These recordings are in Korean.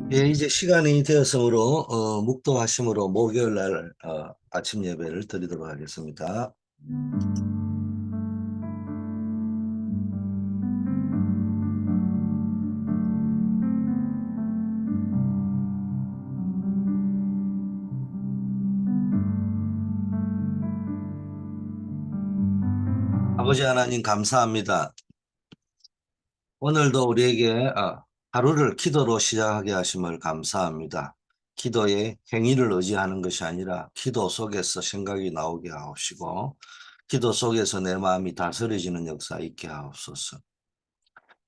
예, 이제 시간이 되었으므로 묵도하심으로 목요일 날 아침 예배를 드리도록 하겠습니다. 아버지 하나님 감사합니다. 오늘도 우리에게 하루를 기도로 시작하게 하심을 감사합니다. 기도의 행위를 의지하는 것이 아니라 기도 속에서 생각이 나오게 하옵시고 기도 속에서 내 마음이 다스려지는 역사 있게 하옵소서.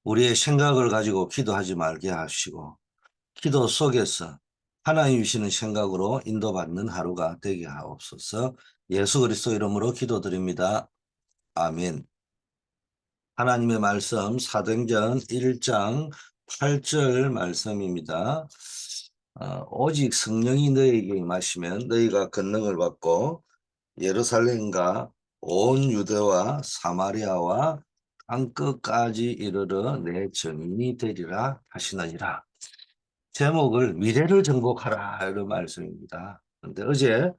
우리의 생각을 가지고 기도하지 말게 하시고 기도 속에서 하나님 주시는 생각으로 인도받는 하루가 되게 하옵소서. 예수 그리스도 이름으로 기도드립니다. 아멘. 하나님의 말씀 사도행전 1장 8절 말씀입니다. 오직 성령이 너희에게 임하시면 너희가 권능을 받고 예루살렘과 온 유대와 사마리아와 땅끝까지 이르러 내 증인이 되리라 하시느니라. 제목을 미래를 정복하라 이런 말씀입니다. 근데 어제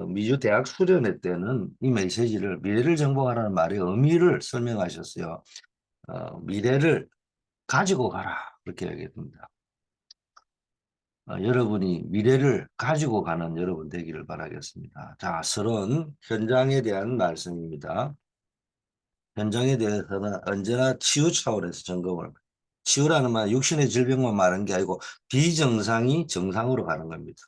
미주 대학 수련회 때는 이 메시지를 미래를 정복하라는 말의 의미를 설명하셨어요. 미래를 가지고 가라 그렇게 얘기했습니다. 여러분이 미래를 가지고 가는 여러분 되기를 바라겠습니다. 자, 서론 현장에 대한 말씀입니다. 현장에 대해서는 언제나 치유 차원에서 점검을 치유라는 말 육신의 질병만 말하는 게 아니고 비정상이 정상으로 가는 겁니다.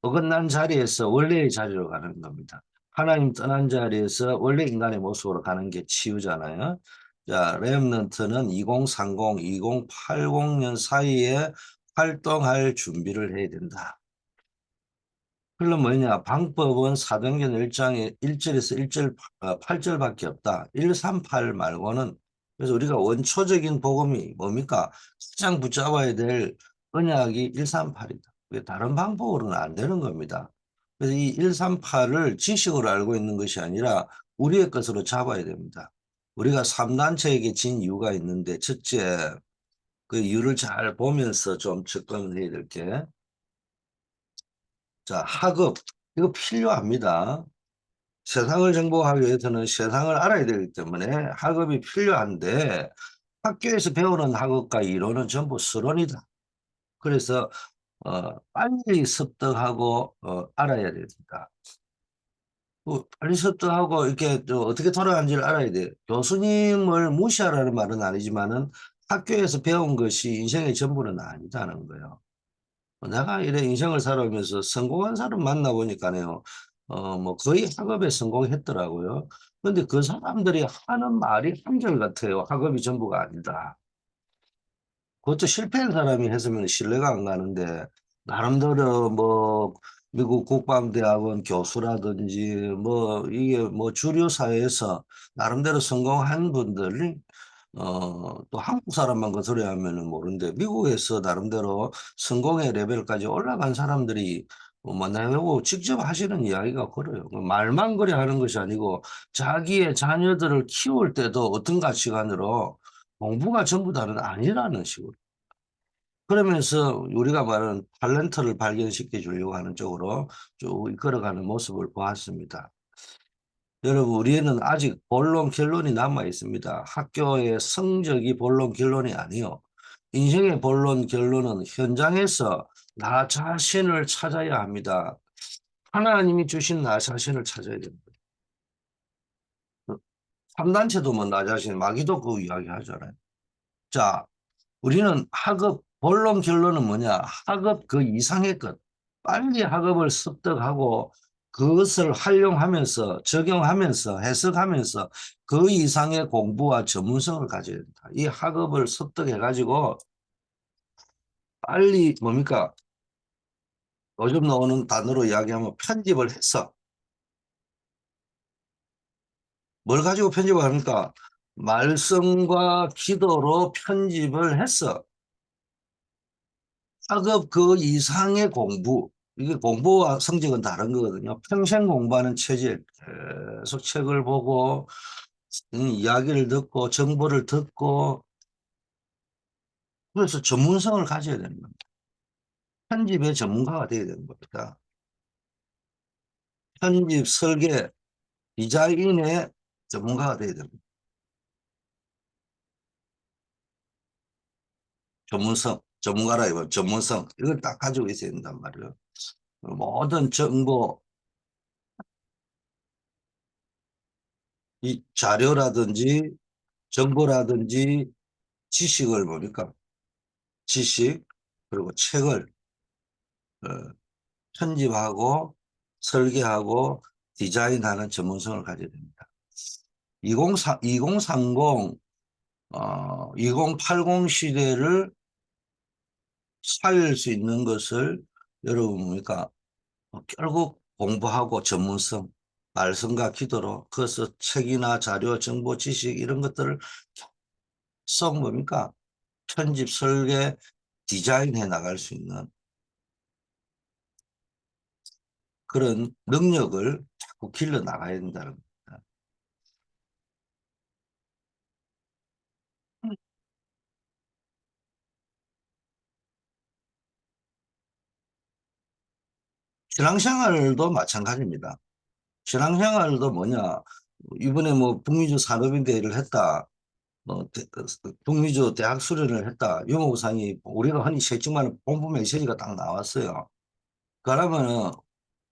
어긋난 자리에서 원래의 자리로 가는 겁니다. 하나님 떠난 자리에서 원래 인간의 모습으로 가는 게 치유잖아요. 자, 렘넌트는 2030, 2080년 사이에 활동할 준비를 해야 된다. 그럼 뭐냐? 방법은 사도행전 1장에 1절에서 1절, 8절밖에 없다. 138 말고는 그래서 우리가 원초적인 복음이 뭡니까? 가장 붙잡아야 될 언약이 138이다. 다른 방법으로는 안 되는 겁니다. 그래서 이 138을 지식으로 알고 있는 것이 아니라 우리의 것으로 잡아야 됩니다. 우리가 3단체에게 진 이유가 있는데 첫째, 그 이유를 잘 보면서 좀 접근을 해야 될 게, 자, 학업. 이거 필요합니다. 세상을 정복하기 위해서는 세상을 알아야 되기 때문에 학업이 필요한데 학교에서 배우는 학업과 이론은 전부 수론이다. 그래서 빨리 습득하고 알아야 됩니다. 빨리 습득하고 이렇게 어떻게 돌아가는지를 알아야 돼요. 교수님을 무시하라는 말은 아니지만은 학교에서 배운 것이 인생의 전부는 아니다는 거예요. 내가 이래 인생을 살아오면서 성공한 사람 만나보니까요, 뭐 거의 학업에 성공했더라고요. 근데 그 사람들이 하는 말이 한결같아요. 학업이 전부가 아니다. 그것도 실패한 사람이 했으면 신뢰가 안 가는데, 나름대로 뭐, 미국 국방대학원 교수라든지, 뭐, 이게 뭐 주류 사회에서 나름대로 성공한 분들이 또 한국 사람만 그 소리 하면은 모르는데 미국에서 나름대로 성공의 레벨까지 올라간 사람들이 만나고 직접 하시는 이야기가 그래요. 말만 그래 하는 것이 아니고 자기의 자녀들을 키울 때도 어떤 가치관으로 공부가 전부 다는 아니라는 식으로. 그러면서 우리가 말하는 탤런트를 발견시켜 주려고 하는 쪽으로 쭉 이끌어가는 모습을 보았습니다. 여러분, 우리는 아직 본론 결론이 남아 있습니다. 학교의 성적이 본론 결론이 아니요. 인생의 본론 결론은 현장에서 나 자신을 찾아야 합니다. 하나님이 주신 나 자신을 찾아야 됩니다. 3단체도 뭐 나 자신, 마귀도 그 이야기 하잖아요. 자, 우리는 학업, 본론 결론은 뭐냐? 학업 그 이상의 것. 빨리 학업을 습득하고 그것을 활용하면서 적용하면서 해석하면서 그 이상의 공부와 전문성을 가져야 된다. 이 학업을 습득해 가지고 빨리 뭡니까? 요즘 나오는 단어로 이야기하면 편집을 해서 뭘 가지고 편집을 합니까? 말씀과 기도로 편집을 해서 학업 그 이상의 공부, 이게 공부와 성적은 다른 거거든요. 평생 공부하는 체질, 계속 책을 보고, 이야기를 듣고, 정보를 듣고, 그래서 전문성을 가져야 되는 겁니다. 편집의 전문가가 돼야 되는 겁니다. 편집, 설계, 디자인의 전문가가 돼야 됩니다. 전문성, 전문가라 이거 전문성 이걸 딱 가지고 있어야 된단 말이에요. 모든 정보, 이 자료라든지 정보라든지 지식을 보니까 지식 그리고 책을 어, 편집하고 설계하고 디자인하는 전문성을 가져야 됩니다. 2030, 2080 시대를 살릴 수 있는 것을 여러분 보니까 결국 공부하고 전문성, 말씀과 기도로 그래서 책이나 자료, 정보, 지식 이런 것들을 썩 뭡니까? 편집, 설계, 디자인해 나갈 수 있는 그런 능력을 자꾸 길러 나가야 된다는 겁니다. 신앙생활도 마찬가지입니다. 신앙생활도 뭐냐? 이번에 뭐 북미주 산업인대회를 했다. 북미주 대학 수련을 했다. 유목상이 우리가 흔히 채찍만 공부 메시지가 딱 나왔어요. 그러면은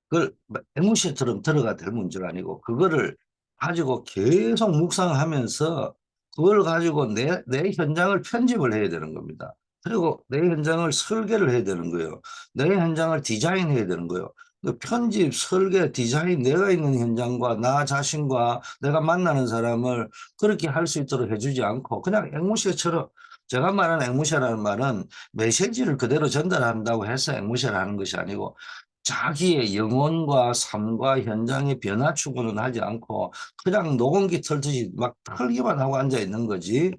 그걸 앵무새처럼 들어가 될 문제가 아니고 그거를 가지고 계속 묵상하면서 그걸 가지고 내 현장을 편집을 해야 되는 겁니다. 그리고 내 현장을 설계를 해야 되는 거예요. 내 현장을 디자인해야 되는 거예요. 그 편집, 설계, 디자인, 내가 있는 현장과 나 자신과 내가 만나는 사람을 그렇게 할 수 있도록 해주지 않고 그냥 앵무새처럼 제가 말하는 앵무새라는 말은 메시지를 그대로 전달한다고 해서 앵무새를 하는 것이 아니고 자기의 영혼과 삶과 현장의 변화 추구는 하지 않고 그냥 녹음기 틀듯이 막 털기만 하고 앉아 있는 거지.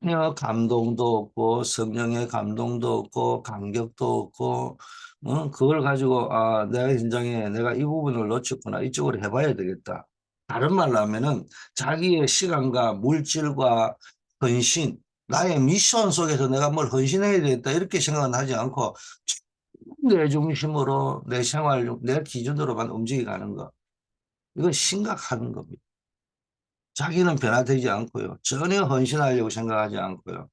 전혀 감동도 없고 성령의 감동도 없고 감격도 없고 그걸 가지고 아 내가 현장에 내가 이 부분을 놓쳤구나 이쪽으로 해봐야 되겠다. 다른 말로 하면은 자기의 시간과 물질과 헌신 나의 미션 속에서 내가 뭘 헌신해야 되겠다 이렇게 생각은 하지 않고 내 중심으로 내 생활, 내 기준으로만 움직여가는 거. 이건 심각한 겁니다. 자기는 변화되지 않고요. 전혀 헌신하려고 생각하지 않고요.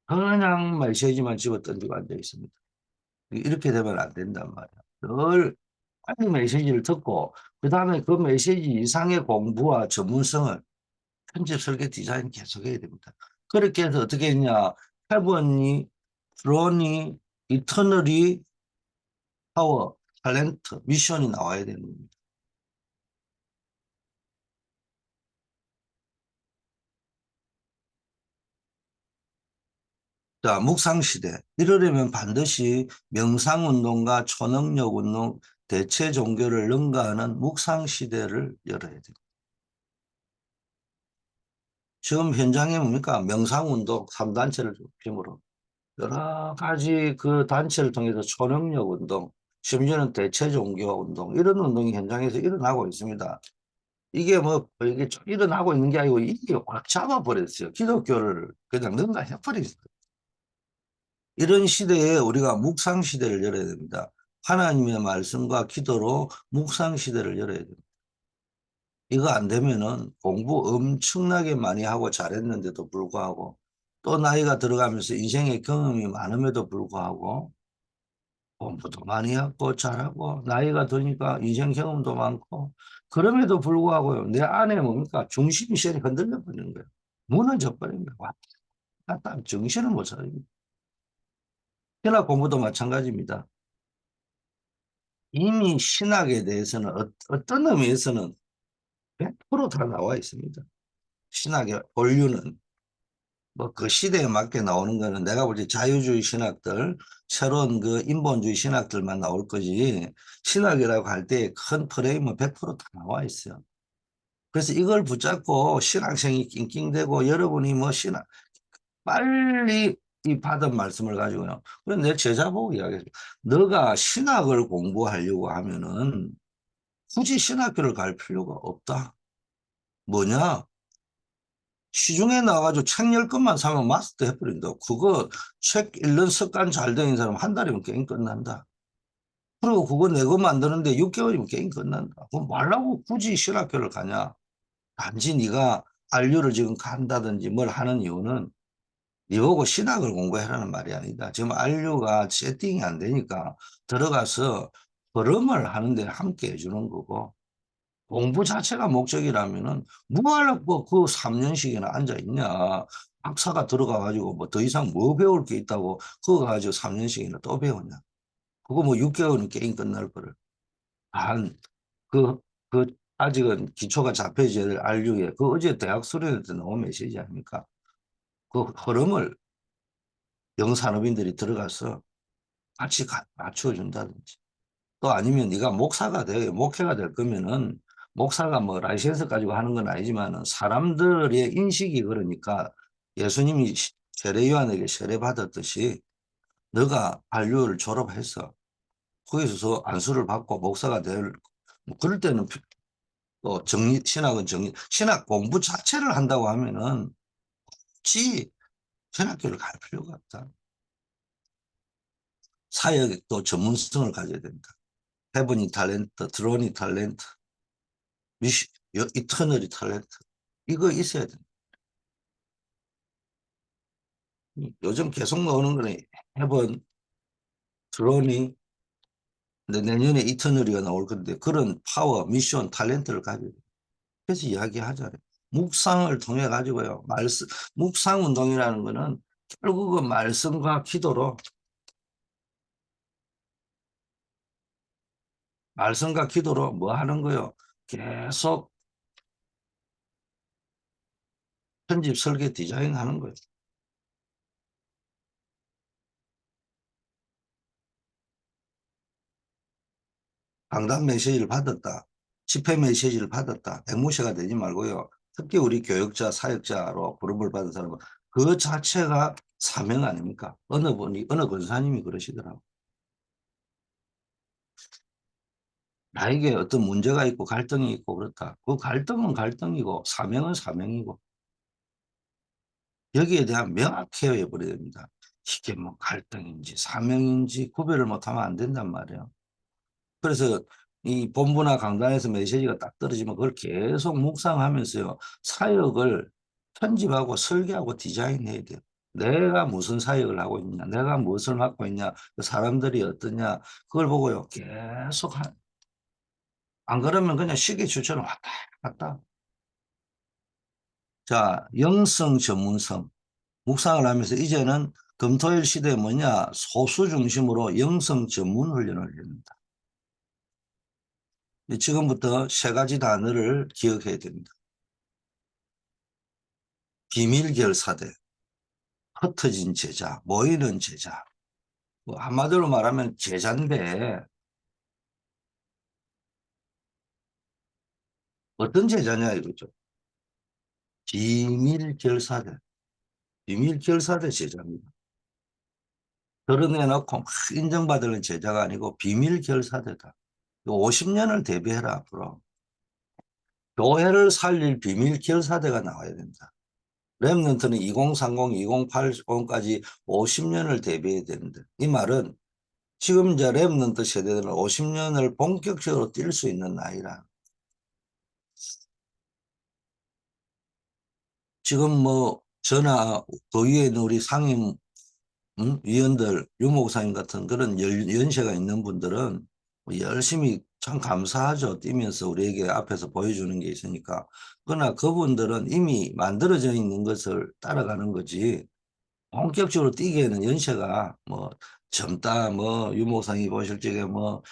그냥 메시지만 집어던지고 앉아 있습니다. 이렇게 되면 안 된단 말이야. 늘 빨리 메시지를 듣고 그 다음에 그 메시지 이상의 공부와 전문성을 편집, 설계, 디자인 계속해야 됩니다. 그렇게 해서 어떻게 했냐. 헤븐이, 프론이, 이터널이, 파워, 탤런트, 미션이 나와야 되는 겁니다. 자, 묵상시대. 이러려면 반드시 명상운동과 초능력운동, 대체 종교를 능가하는 묵상시대를 열어야 돼요. 지금 현장에 뭡니까? 명상운동 3단체를 중심으로 여러 가지 그 단체를 통해서 초능력운동, 심지어는 대체 종교운동, 이런 운동이 현장에서 일어나고 있습니다. 이게 뭐, 이게 좀 일어나고 있는 게 아니고 이게 확 잡아버렸어요. 기독교를 그냥 능가해버렸어요. 이런 시대에 우리가 묵상 시대를 열어야 됩니다. 하나님의 말씀과 기도로 묵상 시대를 열어야 됩니다. 이거 안 되면은 공부 엄청나게 많이 하고 잘했는데도 불구하고 또 나이가 들어가면서 인생의 경험이 많음에도 불구하고 공부도 많이 하고 잘하고 나이가 드니까 인생 경험도 많고 그럼에도 불구하고요. 내 안에 뭡니까? 중심이 흔들려 버리는 거예요. 무너져 버리는 거예요. 왔다 갔다 정신을 못 차립니다. 신학 공부도 마찬가지입니다. 이미 신학에 대해서는 어떤 의미에서는 100%다 나와 있습니다. 신학의 본류는 뭐 그 시대에 맞게 나오는 거는 내가 볼 때 자유주의 신학들, 새로운 그 인본주의 신학들만 나올 거지 신학이라고 할 때 큰 프레임은 100%다 나와 있어요. 그래서 이걸 붙잡고 신학생이 낑낑대고 여러분이 뭐 신학 빨리 이 받은 말씀을 가지고요. 그래서 내 제자 보고 이야기했어요. 너가 신학을 공부하려고 하면은 굳이 신학교를 갈 필요가 없다. 뭐냐? 시중에 나와가지고 책 10권만 사면 마스터 해버린다. 그거 책 읽는 습관 잘 되는 사람 한 달이면 게임 끝난다. 그리고 그거 내고 만드는데 6개월이면 게임 끝난다. 그럼 말라고 굳이 실학교를 가냐? 단지 네가 안류를 지금 간다든지 뭘 하는 이유는 네 보고 신학을 공부해라는 말이 아니다. 지금 안류가 세팅이 안 되니까 들어가서 걸음을 하는데 함께 해주는 거고 공부 자체가 목적이라면은 뭐하려고 그 3년씩이나 앉아 있냐. 박사가 들어가 가지고 뭐 더 이상 뭐 배울 게 있다고 그거 가지고 3년씩이나 또 배우냐. 그거 뭐 6개월은 게임 끝날 거를. 한 그, 아직은 기초가 잡혀져야 될 안류에 그 어제 대학 수련회 때 나온 메시지 아닙니까? 그 흐름을 영산업인들이 들어가서 같이 맞춰준다든지 또 아니면 네가 목회가 될 거면은 목사가 뭐 라이센스 가지고 하는 건 아니지만은 사람들의 인식이 그러니까 예수님이 세례 요한에게 세례 받았듯이 너가 한류를 졸업해서 거기서 안수를 받고 목사가 될 뭐 그럴 때는 또 신학 공부 자체를 한다고 하면은 굳이 신학교를 갈 필요가 없다. 사역도 전문성을 가져야 된다. 헤브니 탤런트, 드로니 탤런트, 미시, 이터널이 탤런트. 이거 있어야 된다. 요즘 계속 나오는 거는 헤븐, 드로니, 근데 내년에 이터널이가 나올 건데 그런 파워, 미션, 탤런트를 가지고 그래서 이야기하잖아요. 묵상을 통해 가지고요. 묵상 운동이라는 거는 결국은 말씀과 기도로 뭐 하는 거요? 계속 편집, 설계, 디자인 하는 거예요. 강단 메시지를 받았다. 집회 메시지를 받았다. 앵무새가 되지 말고요. 특히 우리 교역자, 사역자로 부름을 받은 사람은 그 자체가 사명 아닙니까? 어느 권사님이 그러시더라고. 나에게 어떤 문제가 있고 갈등이 있고 그렇다. 그 갈등은 갈등이고 사명은 사명이고 여기에 대한 명확해야 버려야 됩니다. 이게 뭐 갈등인지 사명인지 구별을 못하면 안 된단 말이에요. 그래서 이 본부나 강단에서 메시지가 딱 떨어지면 그걸 계속 묵상하면서요. 사역을 편집하고 설계하고 디자인해야 돼요. 내가 무슨 사역을 하고 있냐, 내가 무엇을 맡고 있냐, 그 사람들이 어떠냐, 그걸 보고요. 계속 안 그러면 그냥 시계추처럼 왔다 갔다. 자, 영성 전문성. 묵상을 하면서 이제는 금토일 시대에 뭐냐, 소수 중심으로 영성 전문 훈련을 합니다. 지금부터 세 가지 단어를 기억해야 됩니다. 비밀결사대, 흩어진 제자, 모이는 제자. 뭐 한마디로 말하면 제자인데 어떤 제자냐 이거죠. 비밀결사대, 비밀결사대 제자입니다. 드러내놓고 막 인정받을 제자가 아니고 비밀결사대다. 50년을 대비해라 앞으로. 교회를 살릴 비밀결사대가 나와야 된다. 랩런트는 2030, 2080까지 50년을 대비해야 되는데 이 말은 지금 이제 랩런트 세대들은 50년을 본격적으로 뛸 수 있는 나이라. 지금 뭐 저나 그 위에 있는 우리 상임 위원들, 유목사님 같은 그런 연세가 있는 분들은 뭐 열심히 참 감사하죠. 뛰면서 우리에게 앞에서 보여주는 게 있으니까. 그러나 그분들은 이미 만들어져 있는 것을 따라가는 거지. 본격적으로 뛰기에는 연세가 뭐 젊다, 뭐 유목상이 보실 적에 뭐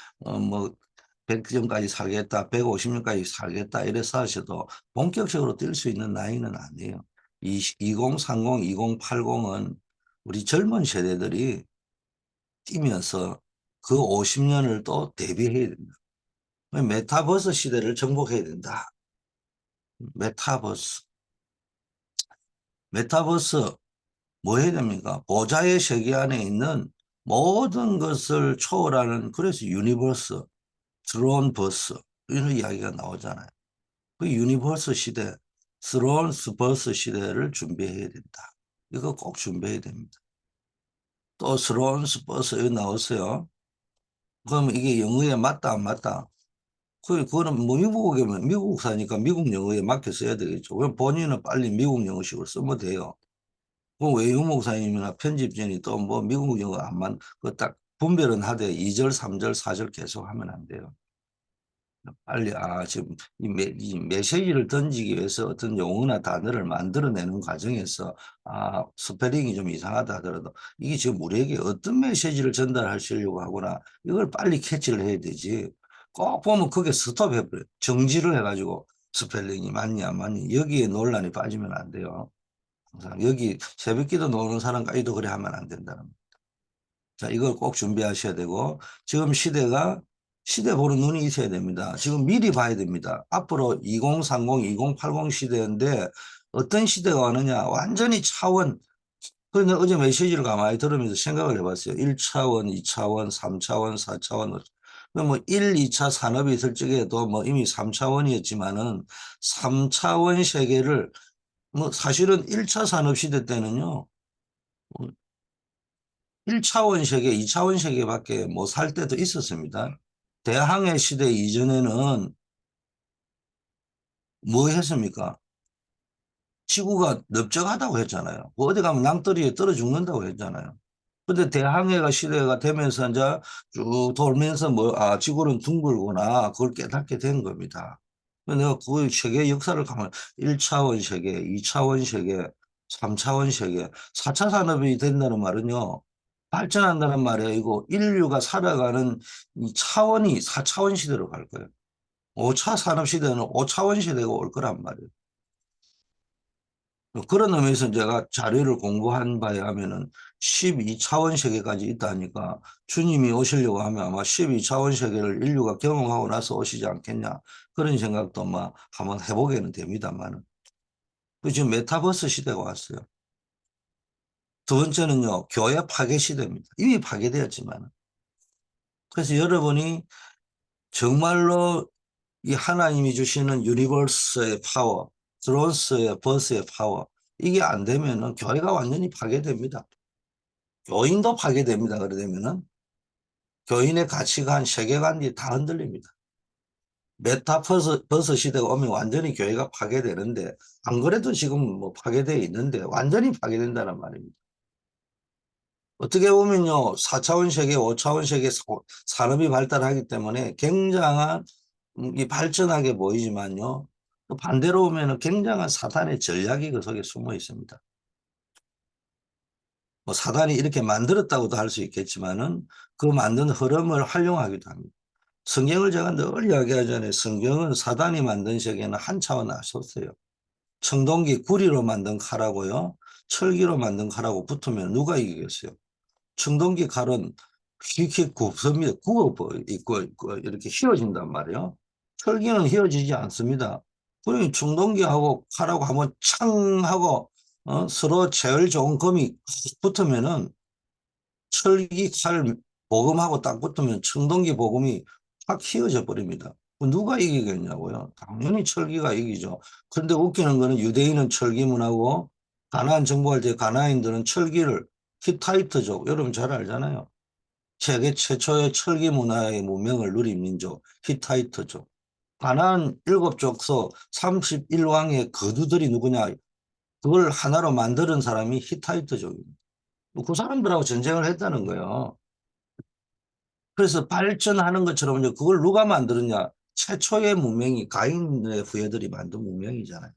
100점까지 살겠다, 150년까지 살겠다 이래서 하셔도 본격적으로 뛸 수 있는 나이는 아니에요. 2030, 2080은 우리 젊은 세대들이 뛰면서 그 50년을 또 대비해야 된다. 메타버스 시대를 정복해야 된다. 메타버스. 메타버스 뭐 해야 됩니까? 보좌의 세계 안에 있는 모든 것을 초월하는 그래서 유니버스, 드론 버스 이런 이야기가 나오잖아요. 그 유니버스 시대 스론 스퍼스 시대를 준비해야 된다. 이거 꼭 준비해야 됩니다. 또 스론 스퍼스 여기 나왔어요. 그럼 이게 영어에 맞다 안 맞다? 그거는 뭐 미국이면 미국 사니까 미국 영어에 맞게 써야 되겠죠. 그럼 본인은 빨리 미국 영어식으로 쓰면 돼요. 그럼 외유 목사님이나 편집진이 또 뭐 미국 영어 안 맞, 그딱 분별은 하되 2절, 3절, 4절 계속 하면 안 돼요. 빨리 지금 이 메시지를 던지기 위해서 어떤 용어나 단어를 만들어내는 과정에서 스페링이 좀 이상하다 하더라도 이게 지금 우리에게 어떤 메시지를 전달하시려고 하거나 이걸 빨리 캐치를 해야 되지. 꼭 보면 그게 스톱해버려요. 정지를 해가지고 스펠링이 맞니 안 맞니 여기에 논란이 빠지면 안 돼요. 항상 여기 새벽기도 노는 사람까지도 그래 하면 안 된다는 거예요. 자, 이걸 꼭 준비하셔야 되고, 지금 시대가 시대 보는 눈이 있어야 됩니다. 지금 미리 봐야 됩니다. 앞으로 2030, 2080 시대인데 어떤 시대가 오느냐? 완전히 차원. 그런데 어제 메시지를 가만히 들으면서 생각을 해봤어요. 1차원, 2차원, 3차원, 4차원. 뭐 1, 2차 산업이 있을 적에도 뭐 이미 3차원이었지만은 3차원 세계를 뭐 사실은 1차 산업 시대 때는요. 1차원 세계, 2차원 세계밖에 못 살 때도 있었습니다. 대항해 시대 이전에는 뭐 했습니까? 지구가 넓적하다고 했잖아요. 뭐 어디 가면 낭떠러지에 떨어 죽는다고 했잖아요. 근데 대항해가 시대가 되면서 이제 쭉 돌면서 지구는 둥글구나. 그걸 깨닫게 된 겁니다. 내가 그 세계 역사를 가면 1차원 세계, 2차원 세계, 3차원 세계, 4차 산업이 된다는 말은요. 발전한다는 말이에요. 이거 인류가 살아가는 이 차원이 4차원 시대로 갈 거예요. 5차 산업 시대는 5차원 시대가 올 거란 말이에요. 그런 의미에서 제가 자료를 공부한 바에 하면은 12차원 세계까지 있다니까 주님이 오시려고 하면 아마 12차원 세계를 인류가 경험하고 나서 오시지 않겠냐 그런 생각도 막 한번 해보게는 됩니다만은 지금 메타버스 시대가 왔어요. 두 번째는요 교회 파괴 시대입니다. 이미 파괴되었지만 그래서 여러분이 정말로 이 하나님이 주시는 유니버스의 파워, 드론스의 버스의 파워 이게 안 되면은 교회가 완전히 파괴됩니다. 교인도 파괴됩니다. 그러려면은 교인의 가치관, 세계관이 다 흔들립니다. 메타버스 시대가 오면 완전히 교회가 파괴되는데 안 그래도 지금 뭐 파괴되어 있는데 완전히 파괴된다는 말입니다. 어떻게 보면요 4차원 세계, 5차원 세계 산업이 발달하기 때문에 굉장한 이 발전하게 보이지만요 또 반대로 보면 굉장한 사탄의 전략이 그 속에 숨어 있습니다. 뭐 사단이 이렇게 만들었다고도 할 수 있겠지만은 그 만든 흐름을 활용하기도 합니다. 성경을 제가 늘 이야기하잖아요. 성경은 사단이 만든 세계는 한 차원 앞섰어요. 청동기 구리로 만든 칼하고요. 철기로 만든 칼하고 붙으면 누가 이기겠어요? 청동기 칼은 휙휙 굽습니다. 굽어 있고 이렇게 휘어진단 말이에요. 철기는 휘어지지 않습니다. 그러니 청동기하고 칼하고 한번 창 하고 서로 제일 좋은 검이 붙으면은 철기 칼 보금하고 딱 붙으면 청동기 보금이 확 휘어져 버립니다. 누가 이기겠냐고요? 당연히 철기가 이기죠. 그런데 웃기는 거는 유대인은 철기문하고 가나안 정복할 때 가나안인들은 철기를 히타이트족 여러분 잘 알잖아요. 세계 최초의 철기 문화의 문명을 누린 민족 히타이트족. 가나안 7족서 31왕의 거두들이 누구냐? 그걸 하나로 만드는 사람이 히타이트족입니다. 그 사람들하고 전쟁을 했다는 거예요. 그래서 발전하는 것처럼 그걸 누가 만들었냐? 최초의 문명이 가인의 후예들이 만든 문명이잖아요.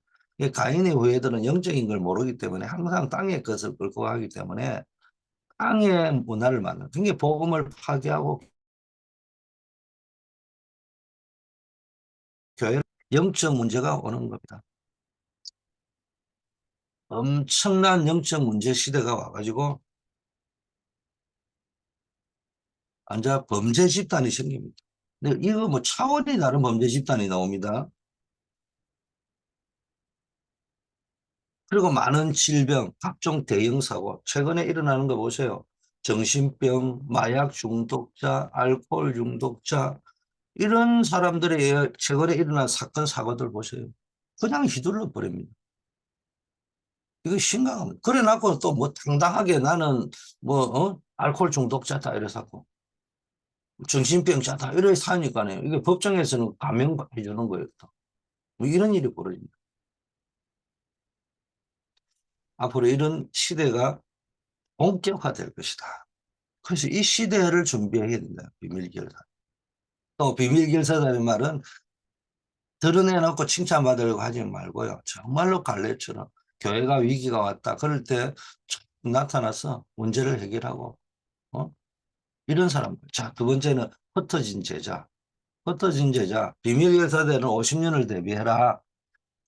가인의 후예들은 영적인 걸 모르기 때문에 항상 땅의 것을 끌고 가기 때문에 땅의 문화를 만드는 그게 복음을 파괴하고 교회 영적 문제가 오는 겁니다. 엄청난 영적 문제 시대가 와가지고 완전 범죄 집단이 생깁니다. 근데 이거 뭐 차원이 다른 범죄 집단이 나옵니다. 그리고 많은 질병, 각종 대형 사고, 최근에 일어나는 거 보세요. 정신병, 마약 중독자, 알코올 중독자, 이런 사람들의 최근에 일어난 사건, 사고들 보세요. 그냥 휘둘러 버립니다. 이거 심각합니다. 그래 놓고 또 뭐 당당하게 나는 뭐, 알코올 중독자다 이래서고 정신병자다 이래 사니까요. 이게 법정에서는 감형해 주는 거예요. 또. 뭐 이런 일이 벌어집니다. 앞으로 이런 시대가 본격화될 것이다. 그래서 이 시대를 준비해야 된다. 비밀결사. 또 비밀결사라는 말은 드러내놓고 칭찬받으려고 하지 말고요. 정말로 갈렙처럼 교회가 위기가 왔다. 그럴 때 나타나서 문제를 해결하고, 어? 이런 사람들. 자, 두 번째는 흩어진 제자. 흩어진 제자. 비밀결사대는 50년을 대비해라.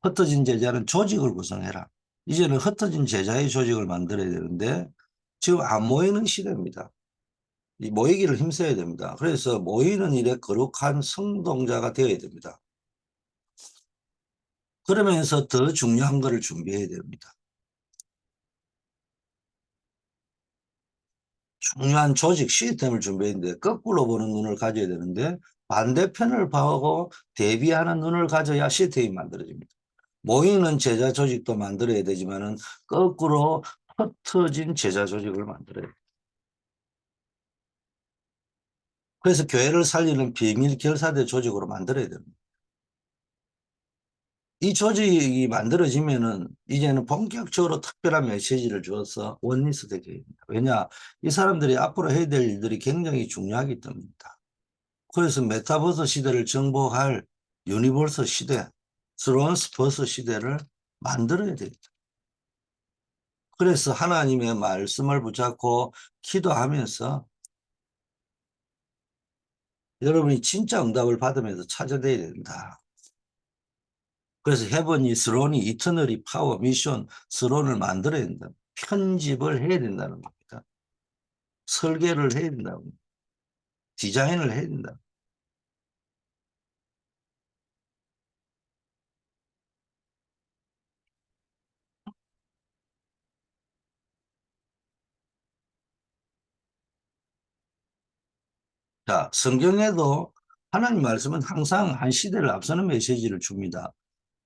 흩어진 제자는 조직을 구성해라. 이제는 흩어진 제자의 조직을 만들어야 되는데 지금 안 모이는 시대입니다. 이 모이기를 힘써야 됩니다. 그래서 모이는 일에 거룩한 성동자가 되어야 됩니다. 그러면서 더 중요한 것을 준비해야 됩니다. 중요한 조직 시스템을 준비했는데 거꾸로 보는 눈을 가져야 되는데 반대편을 보고 대비하는 눈을 가져야 시스템이 만들어집니다. 모이는 제자 조직도 만들어야 되지만은 거꾸로 흩어진 제자 조직을 만들어야 돼요. 그래서 교회를 살리는 비밀 결사대 조직으로 만들어야 됩니다. 이 조직이 만들어지면은 이제는 본격적으로 특별한 메시지를 주어서 원리스 되게 됩니다. 왜냐? 이 사람들이 앞으로 해야 될 일들이 굉장히 중요하기 때문입니다. 그래서 메타버스 시대를 정복할 유니버스 시대, 트랜스버스 시대를 만들어야 됩니다. 그래서 하나님의 말씀을 붙잡고 기도하면서 여러분이 진짜 응답을 받으면서 찾아내야 된다. 그래서 헤븐이 스론이 이터널이 파워 미션 스론을 만들어야 된다. 편집을 해야 된다는 겁니다. 설계를 해야 된다고. 디자인을 해야 된다. 자, 성경에도 하나님 말씀은 항상 한 시대를 앞서는 메시지를 줍니다.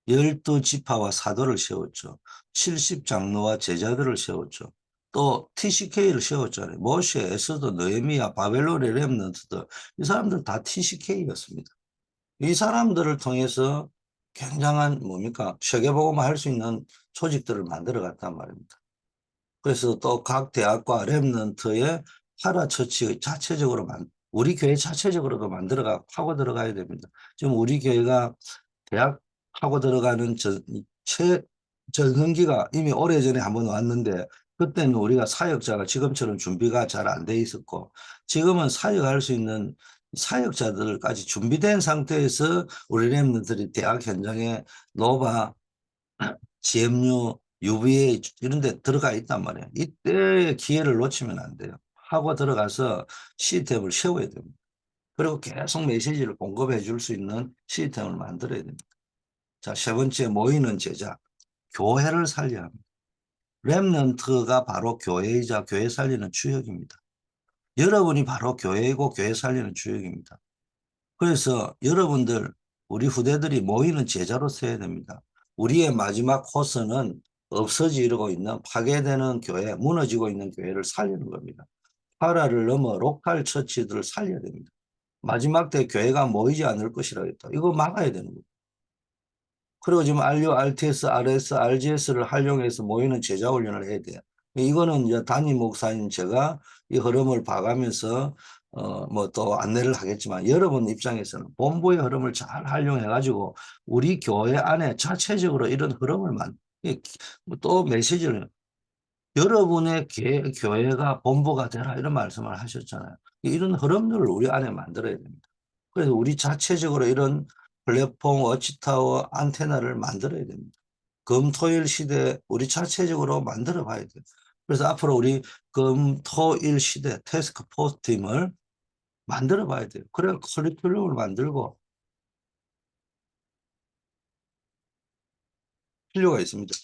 열두 지파와 사도를 세웠죠. 70장로와 제자들을 세웠죠. 또 TCK를 세웠잖아요. 모세, 에스더, 느헤미야, 바벨론의 렘넌트들 이 사람들 다 TCK였습니다. 이 사람들을 통해서 굉장한 뭡니까 세계복음을 할 수 있는 조직들을 만들어 갔단 말입니다. 그래서 또 각 대학과 렘넌트의 파라처치 자체적으로 우리 교회 자체적으로도 만들어가 파고 들어가야 됩니다. 지금 우리 교회가 대학 하고 들어가는 전성기가 이미 오래전에 한번 왔는데 그때는 우리가 사역자가 지금처럼 준비가 잘 안 돼 있었고 지금은 사역할 수 있는 사역자들까지 준비된 상태에서 우리 랩런들이 대학 현장에 노바, GMU, UVA 이런 데 들어가 있단 말이에요. 이때의 기회를 놓치면 안 돼요. 하고 들어가서 시스템을 세워야 됩니다. 그리고 계속 메시지를 공급해 줄 수 있는 시스템을 만들어야 됩니다. 자, 세 번째 모이는 제자. 교회를 살려야 합니다. 렘넌트가 바로 교회이자 교회 살리는 주역입니다. 여러분이 바로 교회이고 교회 살리는 주역입니다. 그래서 여러분들, 우리 후대들이 모이는 제자로 서야 됩니다. 우리의 마지막 코스는 없어지고 있는 파괴되는 교회, 무너지고 있는 교회를 살리는 겁니다. 파라를 넘어 로컬 처치들을 살려야 됩니다. 마지막 때 교회가 모이지 않을 것이라 했다. 이거 막아야 되는 거예요. 그리고 지금 RU, RTS, RS, RGS를 활용해서 모이는 제자 훈련을 해야 돼요. 이거는 이제 담임 목사님 제가 이 흐름을 봐가면서 뭐 또 안내를 하겠지만 여러분 입장에서는 본부의 흐름을 잘 활용해 가지고 우리 교회 안에 자체적으로 이런 흐름을 또 메시지를 여러분의 교회가 본부가 되라 이런 말씀을 하셨잖아요. 이런 흐름들을 우리 안에 만들어야 됩니다. 그래서 우리 자체적으로 이런 플랫폼, 워치타워, 안테나를 만들어야 됩니다. 금토일 시대 우리 자체적으로 만들어 봐야 돼요. 그래서 앞으로 우리 금토일 시대 태스크 포스 팀을 만들어 봐야 돼요. 그래야 커리큘럼을 만들고 필요가 있습니다.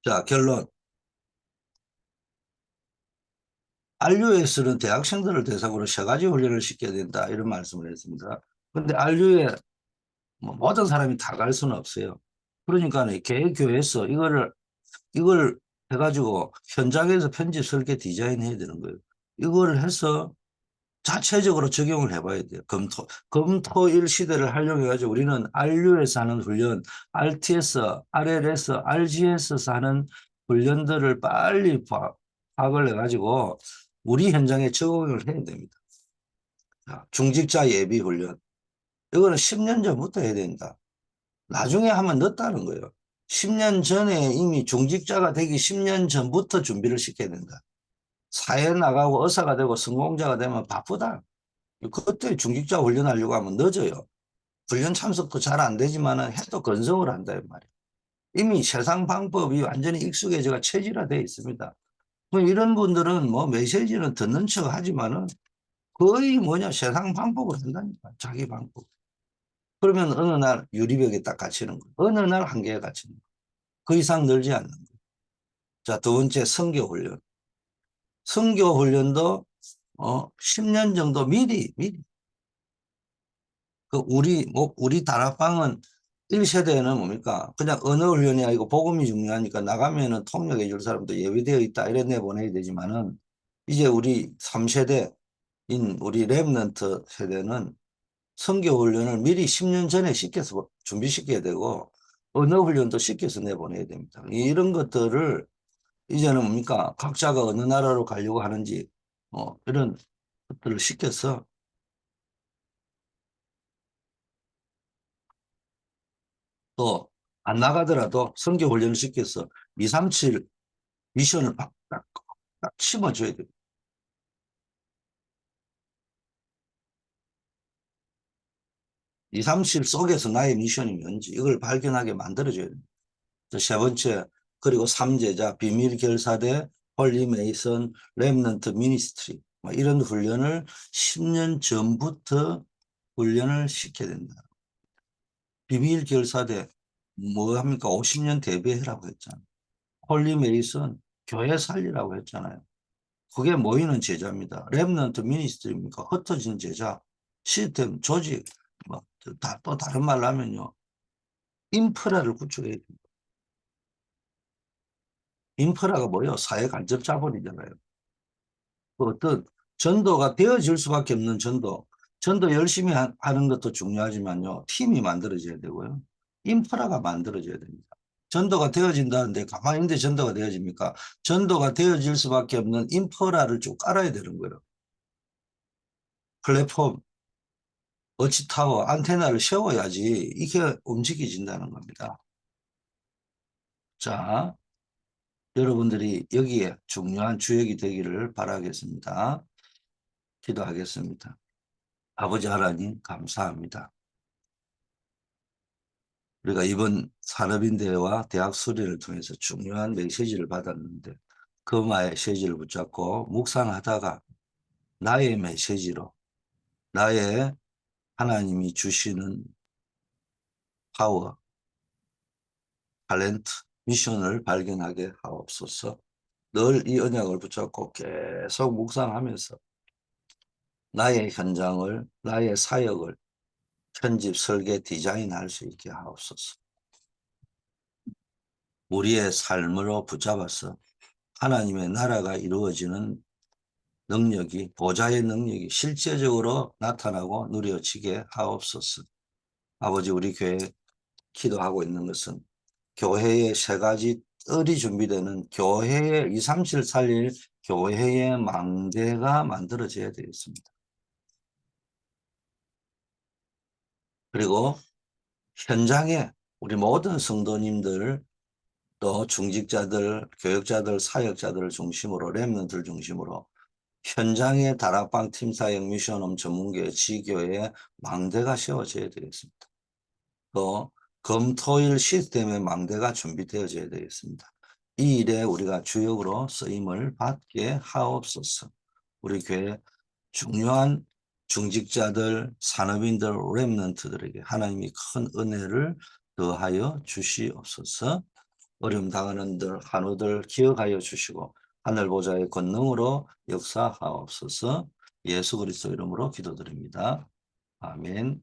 자, 결론. RU에서는 대학생들을 대상으로 3가지 훈련을 시켜야 된다 이런 말씀을 했습니다. 근데 RU에 뭐 모든 사람이 다 갈 수는 없어요. 그러니까 개교에서 이걸 해가지고 현장에서 편집 설계 디자인 해야 되는 거예요. 이거를 해서 자체적으로 적용을 해봐야 돼요. 검토일 시대를 활용해가지고 우리는 RU에서 하는 훈련, RTS, RLS, RGS에서 하는 훈련들을 빨리 파악을 해가지고 우리 현장에 적용을 해야 됩니다. 자, 중직자 예비 훈련. 이거는 10년 전부터 해야 된다. 나중에 하면 늦다는 거예요. 10년 전에 이미 중직자가 되기 10년 전부터 준비를 시켜야 된다. 사회 나가고 의사가 되고 성공자가 되면 바쁘다. 그때 중직자 훈련하려고 하면 늦어요. 훈련 참석도 잘 안 되지만 해도 건성을 한다 이 말이에요. 이미 세상 방법이 완전히 익숙해져가 체질화되어 있습니다. 이런 분들은 뭐 메시지는 듣는 척 하지만은 거의 뭐냐 세상 방법을 한다니까 자기 방법. 그러면 어느 날 유리벽에 딱 갇히는 거예요. 어느 날 한계에 갇히는 거예요. 그 이상 늘지 않는 거예요. 자, 두 번째 선교 훈련. 선교 훈련도 10년 정도 미리 우리 다락방은 1세대는 뭡니까? 그냥 언어 훈련이 아니고 복음이 중요하니까 나가면은 통역해 줄 사람도 예비되어 있다 이런 데 보내야 되지만은 이제 우리 3세대인 우리 랩넌트 세대는 선교 훈련을 미리 10년 전에 시켜서 준비시켜야 되고 언어 훈련도 시켜서 내보내야 됩니다. 이런 것들을 이제는 뭡니까? 각자가 어느 나라로 가려고 하는지 이런 것들을 시켜서 또 안 나가더라도 선교 훈련을 시켜서 2, 3, 7 미션을 딱 심어줘야 돼요. 2, 3, 7 속에서 나의 미션이 뭔지 이걸 발견하게 만들어줘야 됩니다. 세 번째, 그리고 3제자, 비밀 결사대, 홀리 메이선, 렘넌트 미니스트리 이런 훈련을 10년 전부터 훈련을 시켜야 된다. 비밀 결사대 뭐 합니까? 50년 대비해라고 했잖아요. 홀리 메이슨 교회 살리라고 했잖아요. 그게 모이는 제자입니다. 렘넌트 미니스트리입니까? 흩어진 제자, 시스템, 조직, 또 다른 말로 하면요. 인프라를 구축해야 됩니다. 인프라가 뭐예요? 사회 간접 자본이잖아요. 그 어떤 전도가 되어질 수밖에 없는 전도 열심히 하는 것도 중요하지만요. 팀이 만들어져야 되고요. 인프라가 만들어져야 됩니다. 전도가 되어진다는데 가만히 있는데 전도가 되어집니까? 전도가 되어질 수밖에 없는 인프라를 쭉 깔아야 되는 거예요. 플랫폼, 워치타워, 안테나를 세워야지 이게 움직여진다는 겁니다. 자, 여러분들이 여기에 중요한 주역이 되기를 바라겠습니다. 기도하겠습니다. 아버지 하나님 감사합니다. 우리가 이번 산업인대회와 대학 수련을 통해서 중요한 메시지를 받았는데 그 메시지를 붙잡고 묵상하다가 나의 메시지로 나의 하나님이 주시는 파워, 탤런트, 미션을 발견하게 하옵소서. 늘 이 언약을 붙잡고 계속 묵상하면서 나의 현장을, 나의 사역을 편집, 설계, 디자인할 수 있게 하옵소서. 우리의 삶으로 붙잡아서 하나님의 나라가 이루어지는 능력이, 보좌의 능력이 실제적으로 나타나고 누려지게 하옵소서. 아버지, 우리 교회 기도하고 있는 것은 교회의 3가지 뜰이 준비되는 교회의 2, 3, 7 살릴 교회의 망대가 만들어져야 되겠습니다. 그리고 현장에 우리 모든 성도님들 또 중직자들, 교역자들, 사역자들을 중심으로 렘넌트를 중심으로 현장의 다락방 팀사역 미션홈 전문교회 지교의 망대가 세워져야 되겠습니다. 또 검토일 시스템의 망대가 준비되어져야 되겠습니다. 이 일에 우리가 주역으로 쓰임을 받게 하옵소서. 우리 교회 중요한 중직자들, 산업인들, 렘넌트들에게 하나님이 큰 은혜를 더하여 주시옵소서. 어려움 당하는 한우들 기억하여 주시고 하늘 보좌의 권능으로 역사하옵소서. 예수 그리스도 이름으로 기도드립니다. 아멘.